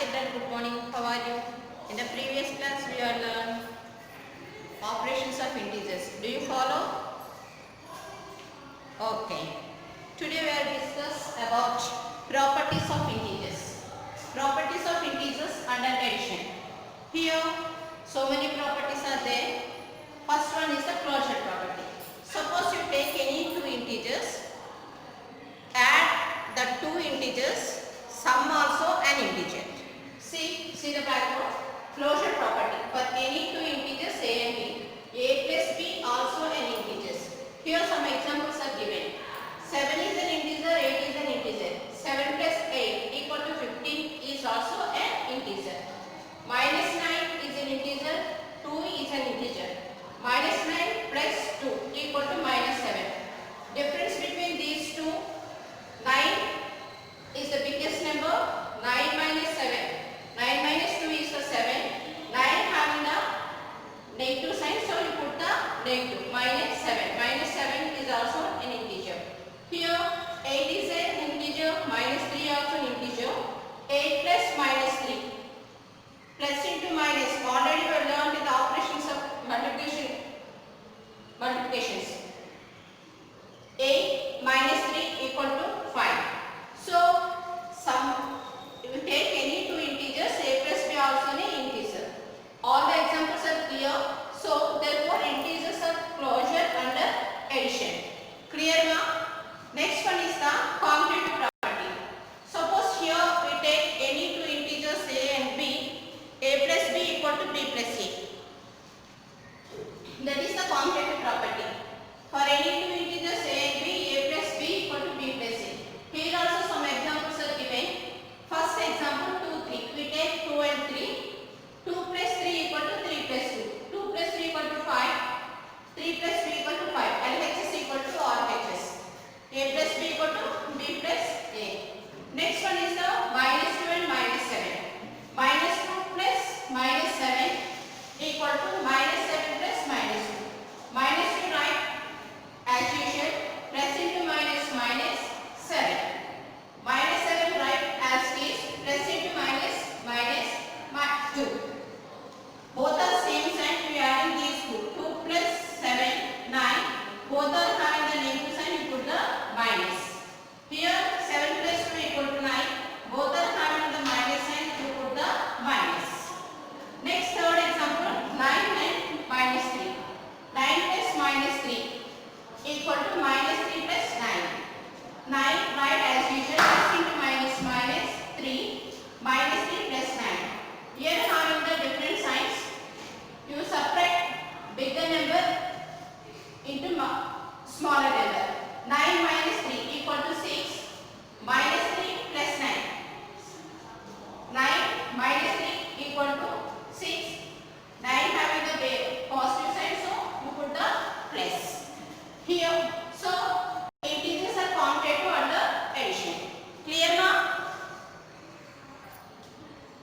children, good morning. How are you? In the previous class we have learned operations of integers. Do you follow? Okay. Today we will discuss about properties of integers. Properties of integers under addition. Here so many properties are there. First one is the closure property. Suppose you take any two integers, add the two integers, sum also an integer. See the blackboard. Closure property for any two integers a and b. A plus b also an integer. Here some examples are given. 7 is an integer, 8 is an integer. 7 plus 8 equal to 15 is also an integer. Minus 9 is an integer, 2 is an integer. Minus 9 plus 2 equal to minus 7. Difference between these two, 9 is the biggest number, 9 minus 7. 9 minus 2 is the 7. 9 having the negative sign, so you put the negative. Minus 7. Minus 7 is also an integer. Here 8 is an integer, minus 3 also an integer. 8 plus minus 3. Plus into minus. Already we have learned the operations of multiplications. 8 minus 3 equal to 5. So if you take any two integers, a plus b also an integer. All the examples are clear. So therefore integers are closure under addition. Clear now? Next one is the commutative property. Suppose here we take any two integers a and b, a plus b equal to b plus a. That is the commutative property. For any two integers a and b, a plus b equal to b plus a. Here also some examples are given. First example 2, 3. We take 2 and 3. 2 plus 3 equal to 3 plus 2. 2 plus 3 equal to 5. 3 plus 3 equal to 5. LHS equal to RHS. A plus b equal to b plus a. Next one is the minus 2 and minus 7. Minus 2 plus minus 7 equal to minus 7 plus minus 2. Minus 2 right as usual. Plus into minus minus 7. Minus 7 right as is. Plus into minus minus 2. Both are same sign. We are adding these two. 2 plus 7, 9. Both are having the negative sign. You put the minus. Here 7 plus 2 equal to 9. Both are having the minus sign. You put the minus. Next third example 9 and minus 3. 9 plus minus 3 equal to minus 3 plus 9. 9 right as usual. Plus into minus minus 3. Minus 3 plus 9. Here having the different signs. You subtract bigger number into smaller number. 9 minus 3 equal to 6. Minus 3 plus 9. 9 minus 3 equal to 6. 9 having the positive sign, so you put the plus. Here, so integers are commutative under addition. Clear now?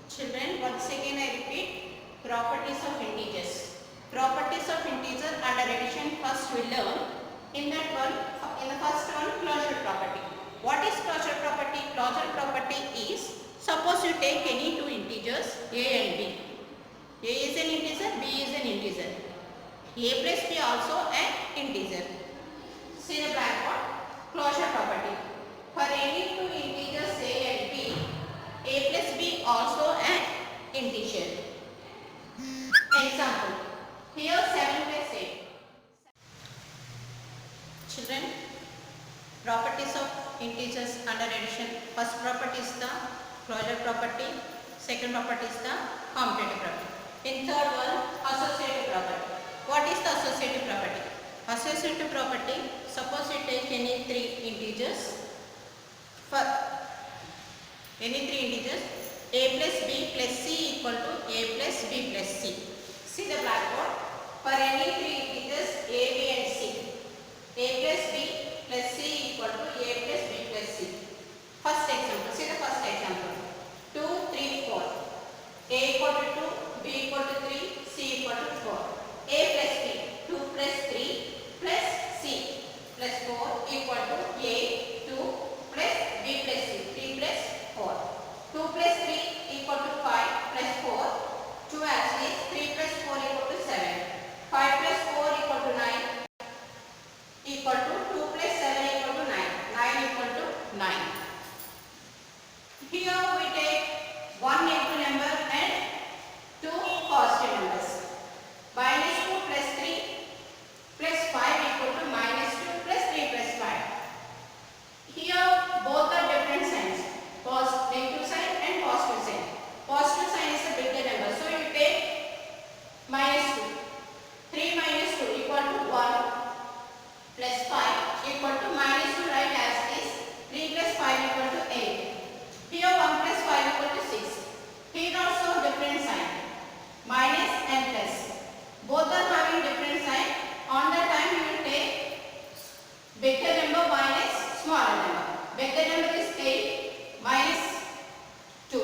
Children, once again I repeat, properties of integers. Properties of integer under addition first we learn. In the first one, closure property. What is closure property? Closure property is, suppose you take any two integers a and b. A is an integer, b is an integer. A plus b also an integer. See the blackboard. Closure property. For any two integers a and b, a plus b also an integer. Example. Here 7 plus 8. Children, properties of integers under addition. First property is the closure property. Second property is the commutative property. In third one, associative property. What is the associative property? Associative property, suppose you take any three integers. For any three integers, a plus b plus c equal to a plus b plus c. See the blackboard. For any three integers a, b and c, a plus b plus c equal to a plus b plus c. First example, see the first example. 2, 3, 4. A equal to 2, b equal to 3, c equal to 4. A plus b, 2 plus 3 plus c plus 4 equal to a, 2 plus b plus c, 3 plus 4. 2 plus 3 equal to 5 plus 4. 2 as is 3 plus 4 equal to 7. 5 plus 4 equal to 9 equal to 2 plus 7 equal to 9. 9 equal to 9. Here we take one negative number and two positive numbers. Minus 2 plus 3 plus 5 equal to minus 2 plus 3 plus 5. Here both are different signs, negative sign and positive sign. Positive sign is a bigger number, so you take minus 2. 3 minus 2 equal to 1 plus 5 equal to minus 2, right as is. 3 plus 5 equal to 8. Here 1 plus 5 equal to 6. Here also different sign, minus and plus. Both are having different sign. On the time you will take bigger number minus smaller number. Bigger number is 8 minus 2,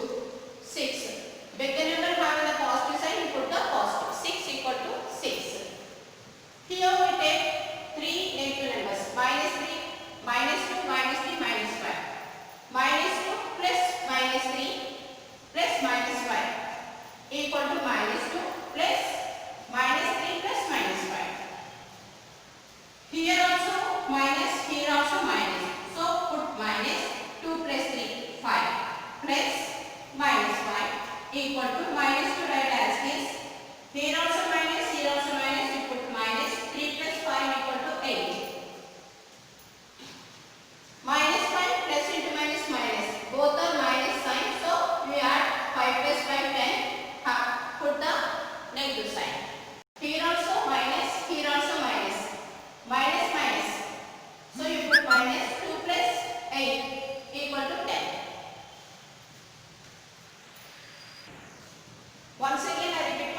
6. Bigger number having the positive sign, you put the positive. 6 equal to 6. Here we take three negative numbers. Minus 3, minus 2, minus 3, minus 5. Minus 2 plus minus 3 plus minus 5 equal to minus 2 plus minus 3 plus minus 5. Here also minus, here also minus. So put minus 2 plus 3, 5 plus minus 5 equal to minus 2, right as is. Here also minus, here also minus. You put minus 3 plus 5 equal to 8. Minus 5 plus into minus minus. Both are minus sign. So we add 5 plus 5, 10. Put the negative sign. Here also minus, here also minus. Minus minus. So you put minus 2 plus 8 equal to 10. Once again I repeat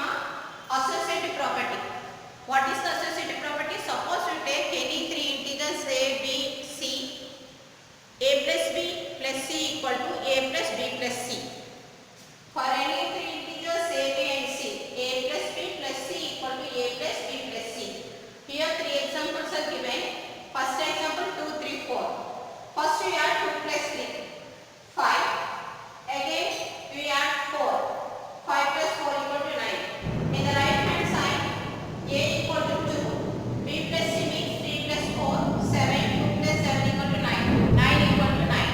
associative property. What is the associative property? Suppose you take any three integers a, b, c. A plus b plus c equal to a plus b plus c. For any three integers a, b and c, a plus b plus c equal to a plus b plus c. Here three examples are given. First example 2, 3, 4. First we add 2 plus 3, 5. Again we add 4. 5 plus 4 equal to 9. In the right hand side, a equal to 2. B plus c means 3 plus 4, 7. 2 plus 7 equal to 9. 9 equal to 9.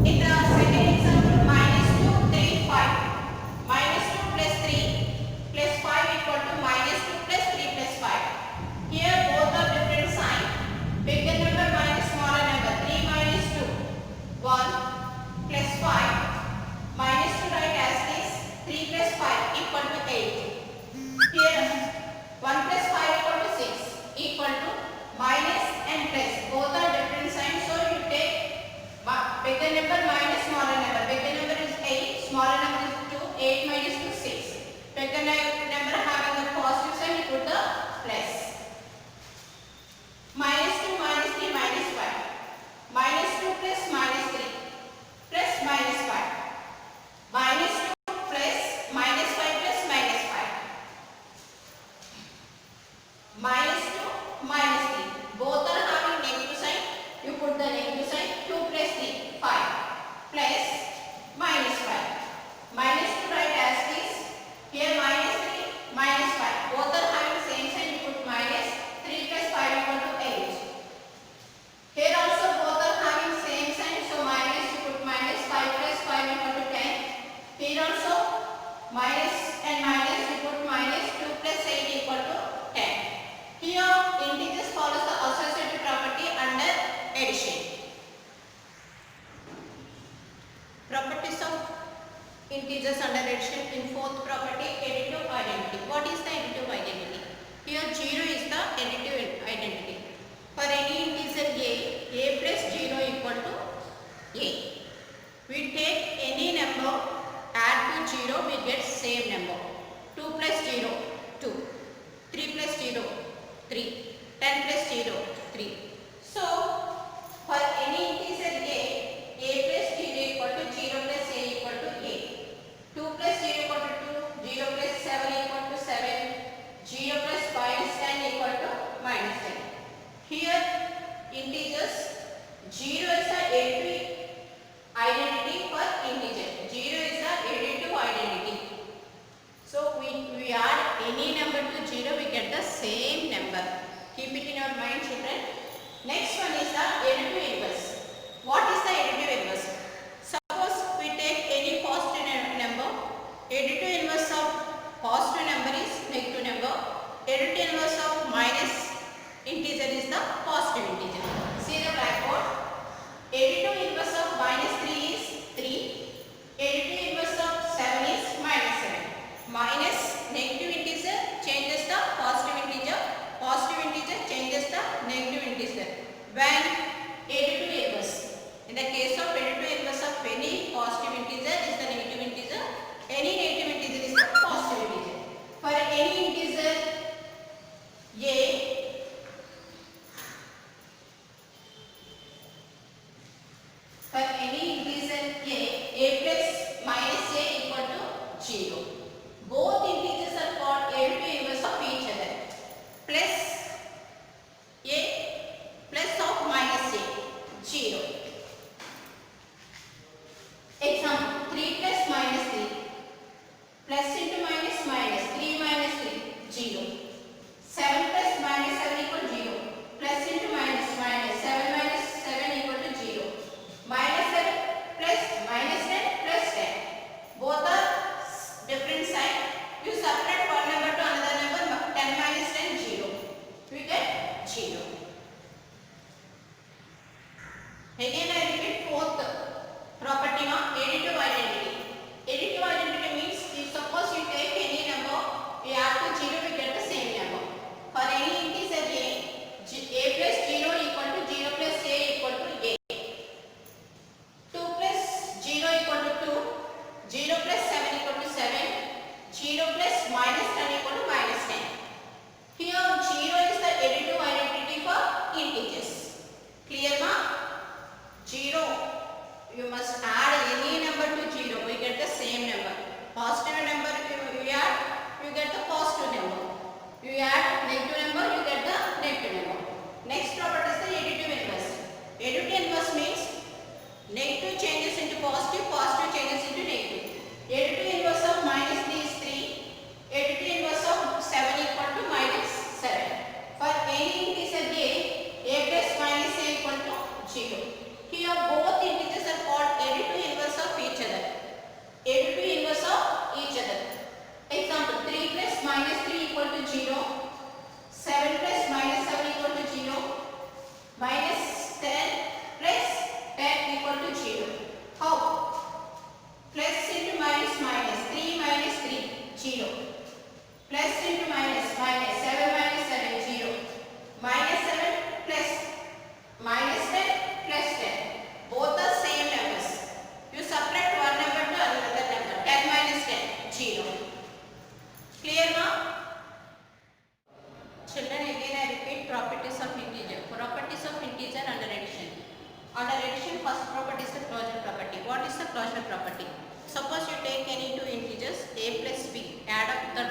In the second example, minus 2, 3, 5. Minus 2 plus 3 plus 5 equal to minus 2 plus 3 plus 5. Here both are different sign. Bigger number minus smaller number. 3 minus 2. 1 plus 5. Minus 2, right as is. 3 plus 5 equal to 8. Here 1 plus 5 equal to 6 equal to minus and plus. Both are different signs. So you take bigger number minus smaller number. Bigger number is 8. Smaller number is 2. 8 minus 2, 6. Bigger number having the positive sign, you put the plus. Minus 2, minus 3, minus 5. Minus 2 plus minus 3 plus minus 5. Minus 2 plus minus 5 plus minus 5. Minus 2, minus 3. Both are having negative sign. You put the negative sign. 2 plus 3, 5 plus minus 5. Minus 2, right as is. Here minus 3, minus 5. Both are having same sign. You put minus 3 plus 5 equal to 8. Here also both are having same sign. So minus, you put minus 5 plus 5 equal to 10. Here also minus and minus, you put minus 2 plus 8 equal to 10. Here integers follows the associative property under addition. Properties of integers under addition. In fourth property, additive identity. What is the additive identity? Here 0 is the additive identity. For any integer a plus 0 equal to a. We take any number, add to 0, we get same number. 2 plus 0, 2. 3 plus 0, 3. 10 plus 0, 3. So, for any integer a plus 0 equal to 0 plus a equal to a. 2 plus 0 equal to 2, 0 plus 7 equal to 7, 0 plus minus 10 equal to minus 10. Here, integers 0 is the additive identity for integer. 0 plus 7 equal to 7. 0 plus minus 10 equal to minus 10. Here 0 is the additive identity for integers. Clear ma? 0. You must add any number to 0. We get the same number. Positive number you add, you get the positive number. You add negative number, you get the negative number. Next property is the additive inverse. Additive inverse means negative changes into positive, positive changes into negative. Additive inverse of minus 3 is 3. Additive inverse of 7 equal to minus 7. For any integer a plus minus a equal to 0. Here both integers are called additive inverse of each other. Additive inverse of each other. Example, 3 plus minus 3 equal to 0. 7 plus minus 7 equal to 0. Minus 10 plus 10 equal to 0. How? Plus into minus minus. 3 minus 3, 0. Plus into minus minus. 7 minus 7, 0. Minus 7 plus minus 10 plus 10. Both are same numbers. You subtract one number to another number. 10 minus 10, 0. Clear now? Children, again I repeat properties of integer. Properties of integer under addition. Under addition, first property is the closure property. What is the closure property? Suppose you take any two integers a plus b. Add up the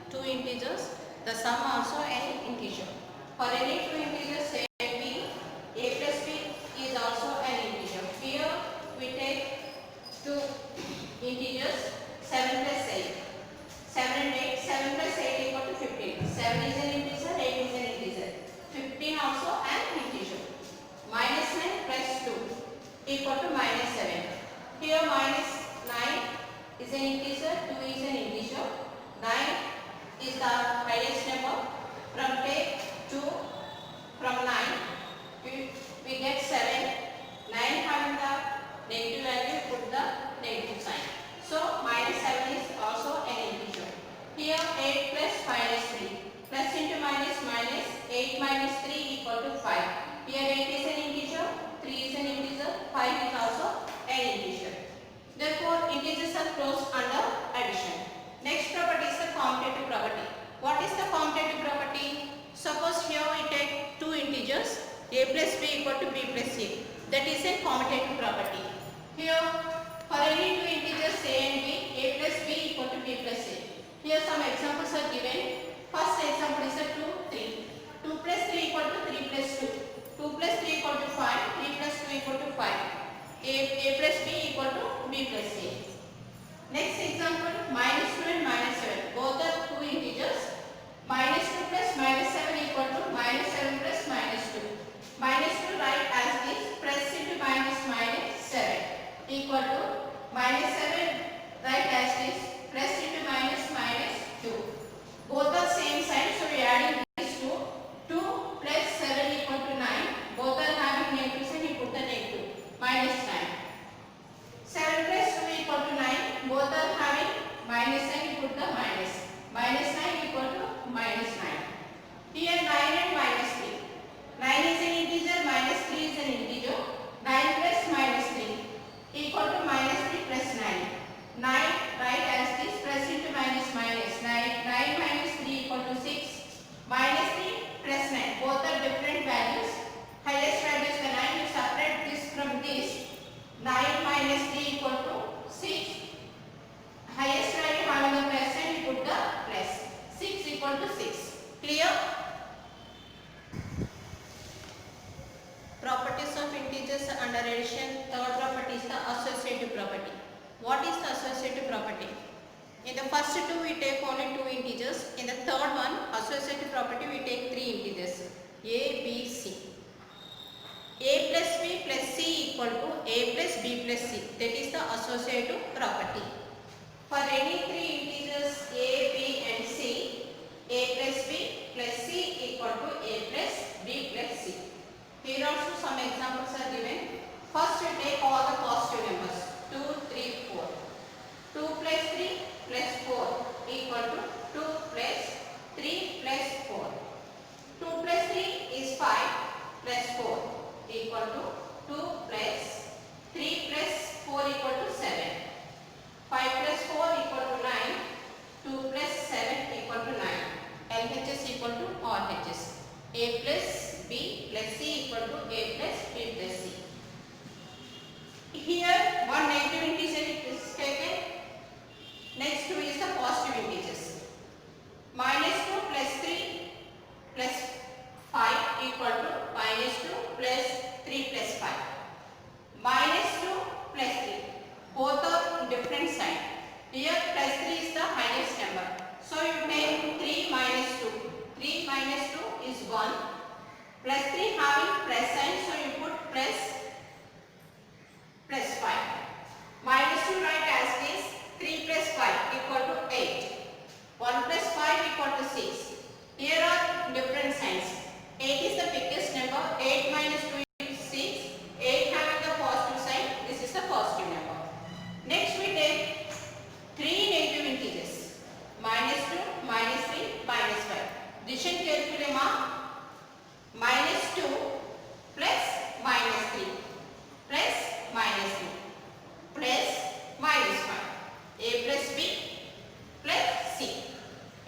two integers. The sum also an integer. For any two integers a and b, a plus b is also an integer. Here we take two integers 7 plus 8. 7 and 8. 7 plus 8 equal to 15. 7 is an integer, 8 is an integer. 15 also an integer. Minus 9 plus 2 equal to minus 7. Here minus 9 is an integer, 2 is an integer. 9 is the highest number. From take 2 from 9 we get 7. 9 having the negative value, put the negative sign. So minus 7 is also an integer. Here 8 plus minus 3. Plus into minus minus. 8 minus 3 equal to 5. Here 8 is an integer, 3 is an integer, 5 is also an integer. Therefore, integers are closed under addition. Next property is the commutative property. What is the commutative property? Suppose here we take two integers, a plus b equal to b plus c. That is a commutative property. Here, for any two integers a and b, a plus b equal to b plus c. Here some examples are given. First example is a 2, 3. 2 plus 3 equal to 3 plus 2. 2 plus 3 equal to 5. 3 plus 2 equal to 5. A plus b equal to b plus c. Next example, minus 2 and minus 7. Both are two integers. Minus 2 plus minus 7 equal to minus 7 plus minus 2. Minus 2 write as this. Press into minus minus 7 equal to minus 7 write as this. Press into minus minus 2. Both are same sign, so we are adding these two. 2 plus 7 equal to 9. Both are having negative sign, you put the negative. Minus 9. 7 plus 2 equal to 9. Both are having minus sign, you put the minus. Minus 9 equal to minus 9. Here 9 and minus 3. 9 is an integer, minus 3 is an integer. 9 plus minus 3 equal to minus 3 plus 9. 9 write as this, press into minus minus. 9 minus 3 equal to 6. Minus 3 plus 9. Both are different values. Highest value is the 9. You separate this from this. 9 minus 3 equal to 6. Highest value having the plus sign, you put the plus. 6 equal to 6. Clear? Properties of integers under addition. Third property is the associative property. What is the associative property? In the first two we take only two integers. In the third one, associative property, we take three integers. A, B, C. A plus B plus C equal to A plus B plus C. That is the associative property. For any three integers A, B and C, A plus B plus C equal to A plus B plus C. Here also some examples are given. First we take all the positive numbers. 2, 3, 4. 2 plus 3 plus 4 equal to 2 plus 3 plus 4. 2 plus 3 is 5 plus 4 equal to 2 plus 3 plus 4 equal to 7. 5 Here plus 3 is the highest number. So you take 3 minus 2. 3 minus 2 is 1. Plus 3 having plus sign, so you put plus 5. Minus 2 write as this. 3 plus 5 equal to 8. 1 plus 5 equal to 6. Here are different signs. 8 is the biggest number. 8 minus 2 is 6. 8 having the positive sign. This is the positive number. Next we take 3 negative integers. Minus 2, minus 3, minus 5. Addition carefully mark. Minus 2 plus minus 3 plus minus 3 plus minus 5. A plus B plus C.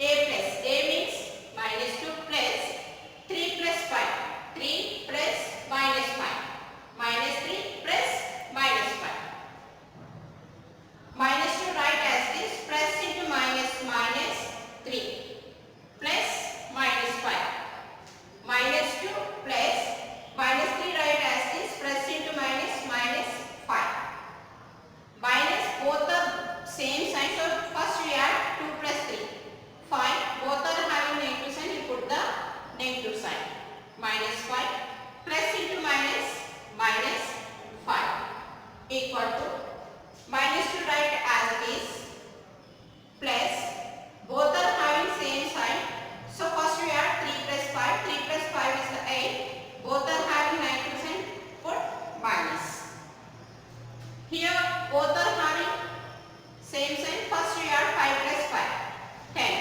A plus A means minus 2 plus 3 plus 5. 3 plus minus 5. Minus 3 plus minus 5. Minus 2 write as this. Plus into minus minus 3 plus minus 5. Minus 2 plus minus 3 write as this. Plus into minus minus 5. Minus both are same sign, so first we add 2 plus 3. 5. Both are having negative sign, you put the negative sign. Minus 5 plus into minus minus 5 equal to minus 2 write as this plus both are having same sign. So first we add 3 plus 5. 3 plus 5 is the 8. Both are having negative sign, put minus. Here both are having same sign. First we add 5 plus 5. 10.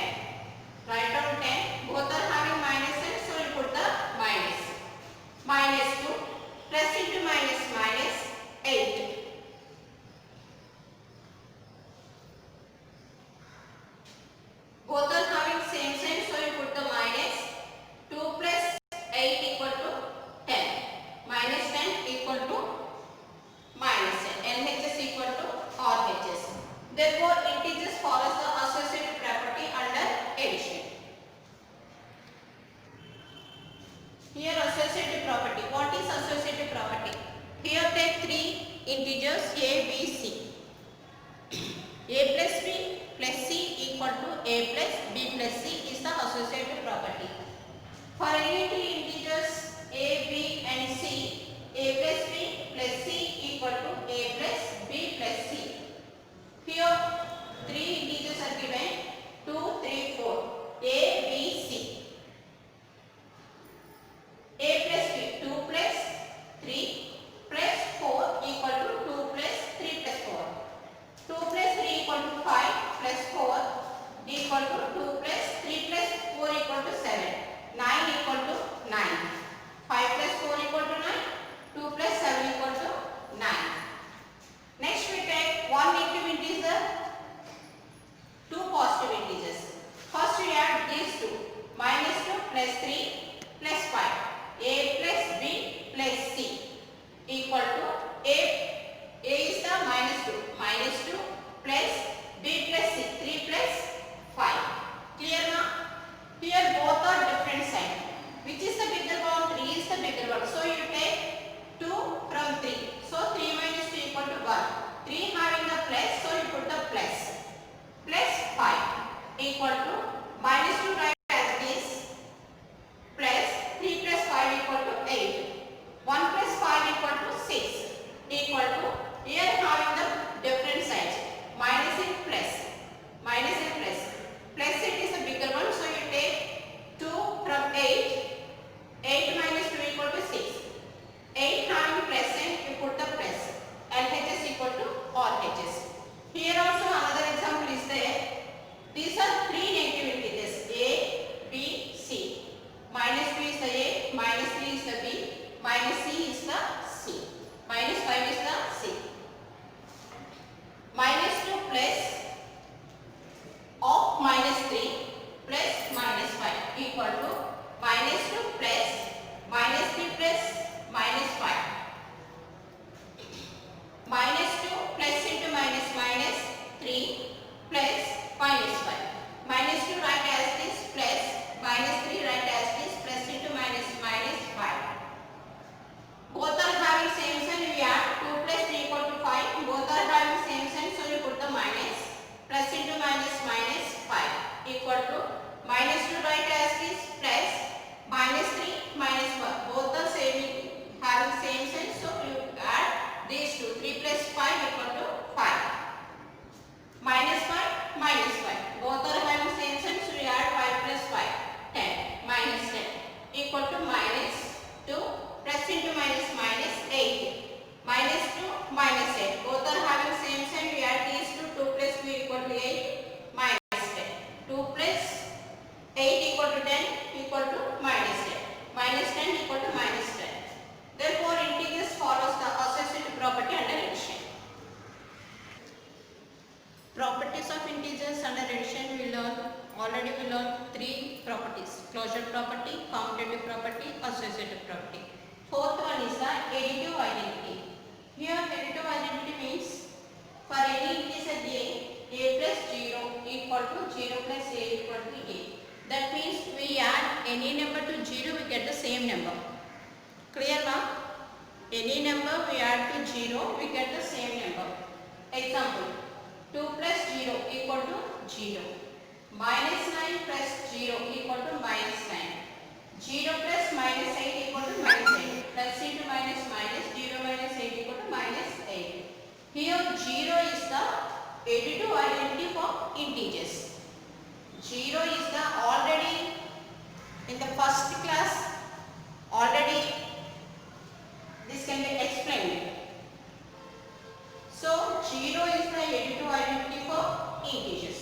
Write down 10. Both are having minus sign, so we put the minus. Minus 2 plus into minus minus 8. Both are having same sign, so you put the minus. 2 plus 8 equal to 10. Minus 10 equal to minus 10. LHS equal to RHS. Therefore, integers follows the associative property under addition. Here associative property. What is associative property? Here take 3 integers A, B, C. A plus B plus C equal to A plus B plus C is the associative property. For any 3 integers A, B and C, A plus B plus C equal to A plus B plus C. Here 3 integers are given 2, 3, 4. A, B, C. A plus B 2 plus 3 plus 4 equal to 2 plus 3 plus 4. 2 plus 3 equal to 5 plus 4 equal to 2 plus 3 plus 4 equal to 7. 9 equal to 9. of integers under addition we learn, already we learned three properties: closure property, commutative property, associative property. Fourth one is the additive identity. Here additive identity means for any integer a plus 0 equal to 0 plus a equal to a. That means we add any number to 0, we get the same number. Clear now? Any number we add to 0, we get the same number. Example, 2 plus 0 equal to 0. Minus 9 plus 0 equal to minus 9. 0 plus minus 8 equal to minus 8. Plus into minus minus, 0 minus 8 equal to minus 8. Here 0 is the additive identity for integers. 0 is the already in the first class, already this can be explained. So 0 is the additive identity for integers.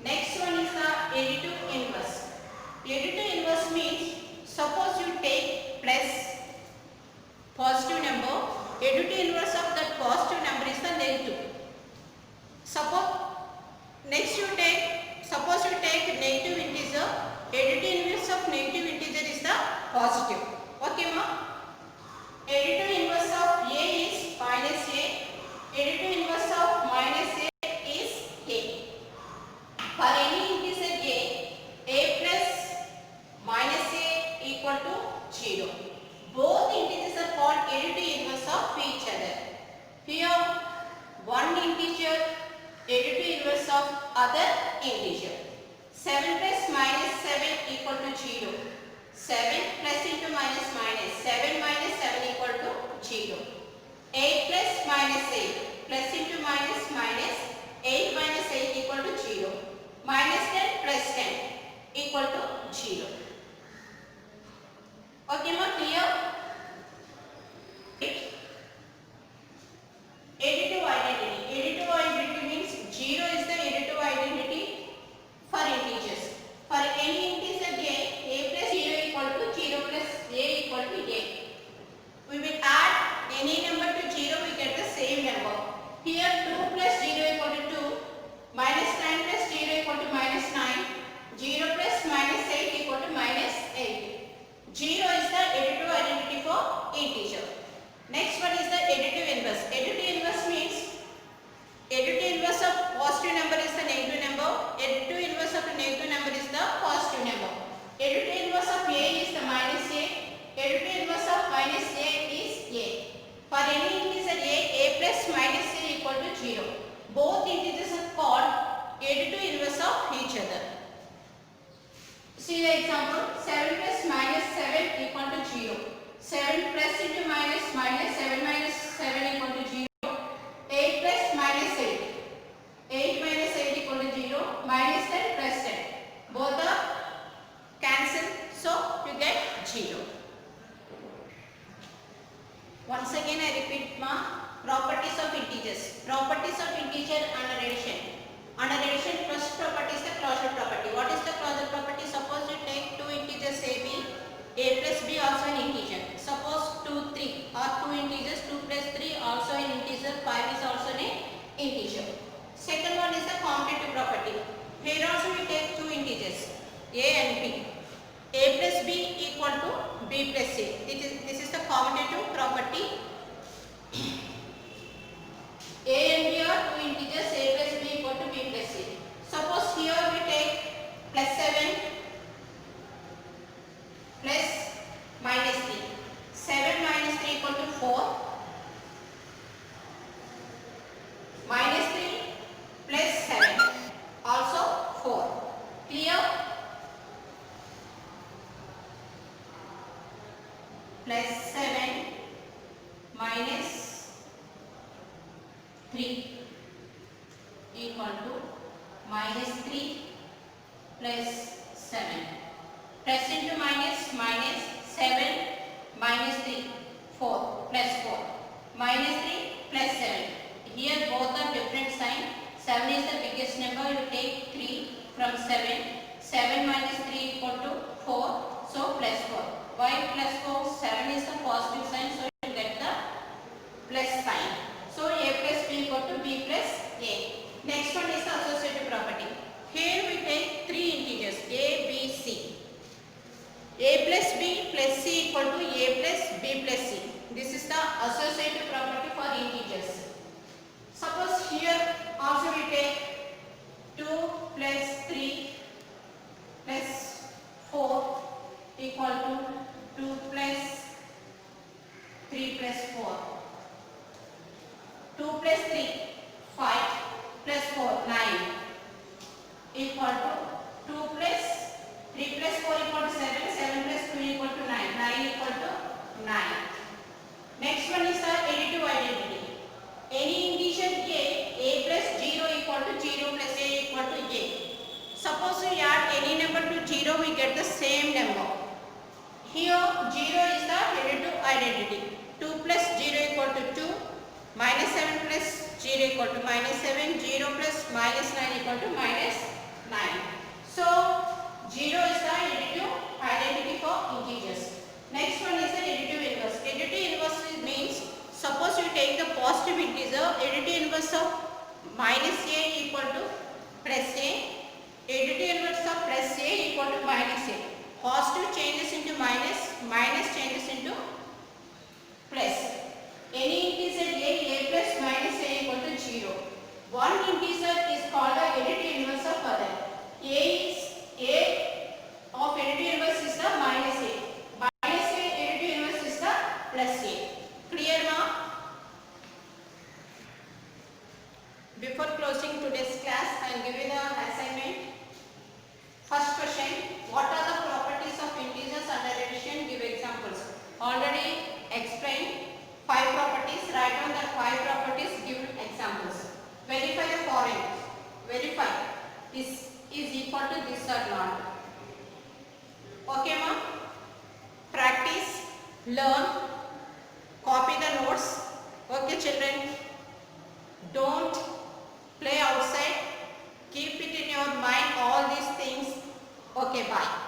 Next one is the additive inverse. Additive inverse means suppose you take plus positive number, additive inverse of that positive number is the negative. Suppose you take negative integer, additive inverse of negative integer is the positive. Okay ma? Additive inverse of a is minus a. Additive inverse of minus a is a. For any integer a plus minus a equal to 0. Both integers are called additive inverse of each other. Here one integer additive inverse of other integer. 7 plus minus 7 equal to 0. 7 plus into minus minus. 7 minus 7 equal to 0. 8 plus minus 8 plus into minus minus. 8 minus 8 equal to 0. Minus 10 plus 10 equal to 0. Okay ma, clear? Additive identity. Additive identity means 0 is the additive identity for integers. For any integer a plus 0 equal to 0 plus a equal to a. We will add any number to 0, we get the same number. Here 2 plus 0 equal to 2, minus 9 plus 0 equal to minus 9, 0 plus minus 8 equal to minus 8. 0 is the additive identity for integer. Next one is the additive inverse. Additive inverse means additive inverse of positive number is the negative number. Additive inverse of the negative number is the positive number. Additive inverse of a is the minus a. Additive inverse of minus a is a. For any integer a plus minus a equal to 0. Both integers are called additive inverse of each other. See the example, 7 plus minus 7 equal to 0. 7 plus into minus minus, 7 minus 7 equal to 0. 8 plus minus 8. 8 minus 8 equal to 0. Minus 10 plus 10. Both are cancelled. So you get 0. Once again I repeat ma, properties of integers. Properties of integer under addition. Under addition, first property is the closure property. What is the closure property? Suppose you take two integers a plus b also an integer. Suppose 2, 3 or two integers 2 plus 3 also an integer, 5 is also an integer. Second one is the commutative property. Here also we take two integers a and b. A plus b equal to b plus c. This is the commutative property. A and b are two integers, a plus b equal to b plus c. Suppose here we take plus 7 plus minus 3. 7 minus 3 equal to 4. Minus 3 plus 7 also 4. Clear? Plus 7 minus 3 equal to minus 3 plus 7. Plus into minus minus 7 minus 3 4 plus 4 minus 3 plus 7. Here both are different sign. 7 is the biggest number. You take 3 from 7. 7 minus 3 equal to 4. So plus 4. Why plus 4? 7 is the positive sign. So you get the plus sign. So a plus b equal to b plus a. Next one is the associative property. Also we take 2 plus 3 plus 4 equal to 2 plus 3 plus 4. 2 plus 3 5 plus 4 9 equal to 2 plus 3 plus 4 equal to 7, 7 plus 2 equal to 9, 9 equal to 9. Next one is the additive identity. Any integer a plus 0 equal to 0 plus a equal to a. Suppose we add any number to 0, we get the same number. Here 0 is the additive identity. 2 plus 0 equal to 2, minus 7 plus 0 equal to minus 7, 0 plus minus 9 equal to minus 9. So 0 is the additive identity for integers. Next one is the additive inverse. Additive inverse means, suppose you take the positive integer, additive inverse of minus a equal to plus a, additive inverse of plus a equal to minus a. Positive changes into minus, minus changes into plus. Any integer a plus minus a equal to 0. One integer is called the additive inverse of other. A of additive inverse is the minus a. Minus a additive inverse is the plus a. Clear now? Before closing today's class, I will give you the assignment. First question, what are the properties of integers under addition? Give examples. Already explained 5 properties. Write down the 5 properties, give examples. Verify the following. Verify this is equal to this or not. Okay ma? Practice, learn, copy the notes. Okay children? Don't play outside. Keep it in your mind all these things. Okay, bye.